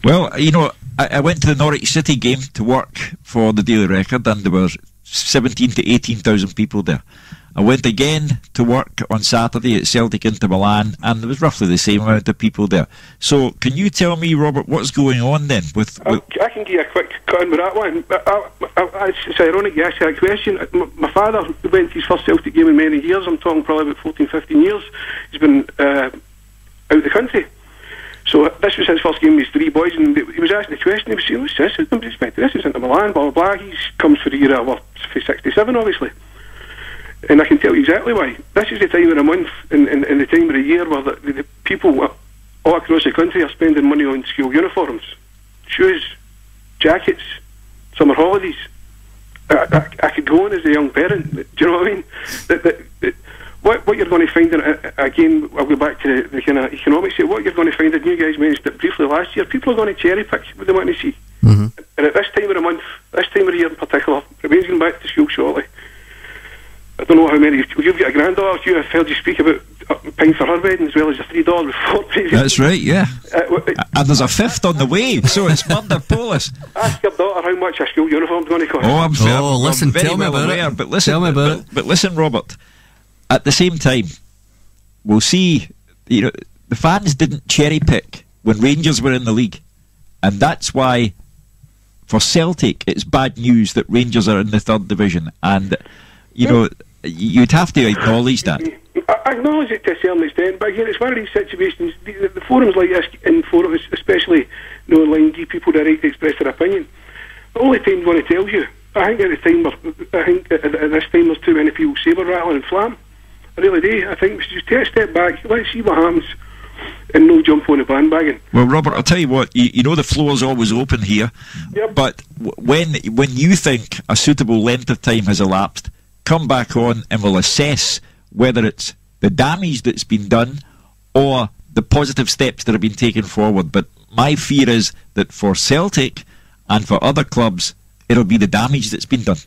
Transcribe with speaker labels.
Speaker 1: Well, I went to the Norwich City game to work for the Daily Record, and there were 17 to 18,000 people there. I went again to work on Saturday at Celtic Inter Milan, and there was roughly the same amount of people there. So, can you tell me, Robert, what's going on then? I
Speaker 2: can give you a quick cut in with that one. It's ironic you ask that question. My father went to his first Celtic game in many years. I'm talking probably about 14, 15 years. He's been out of the country. So this was his first game with his three boys, and he was asking the question. He was saying, "What's this? I didn't expect this. It's Inter Milan, blah, blah, blah." He comes for the year of 67, obviously. And I can tell you exactly why. This is the time of the month and the time of the year where the people all across the country are spending money on school uniforms, shoes, jackets, summer holidays. I could go on as a young parent. Do you know what I mean? What you're going to find, again, I'll go back to the kind of economics here, what you're going to find, and you guys mentioned it briefly last year, people are going to cherry pick what they want to see. Mm-hmm. And at this time of the month, this time of the year in particular, Remain's going back to school shortly. I don't know how many. You've got a granddaughter. I've heard you speak about paying for her wedding as well as a $3 before.
Speaker 1: That's right, yeah. And there's a fifth on the way, so it's murder Polis.
Speaker 2: Ask your daughter how much a school uniform's going to cost.
Speaker 1: I'm very well aware. But listen, Robert. At the same time, we'll see. The fans didn't cherry pick when Rangers were in the league, and that's why, for Celtic, it's bad news that Rangers are in the third division, and you'd have to acknowledge that.
Speaker 2: I acknowledge it to a certain extent, but again, it's one of these situations. The forums like this, in forums, especially online, give people the right to express their opinion. The only time going to tell you, I think at this time there's too many people saber rattling and flam. I really do. I think we should just take a step back. Let's see what happens, and no jump on the bandwagon.
Speaker 1: Well, Robert, I'll tell you what. You know the floor's always open here.
Speaker 2: Yep.
Speaker 1: But when you think a suitable length of time has elapsed, come back on and we'll assess whether it's the damage that's been done or the positive steps that have been taken forward. But my fear is that for Celtic and for other clubs, it'll be the damage that's been done.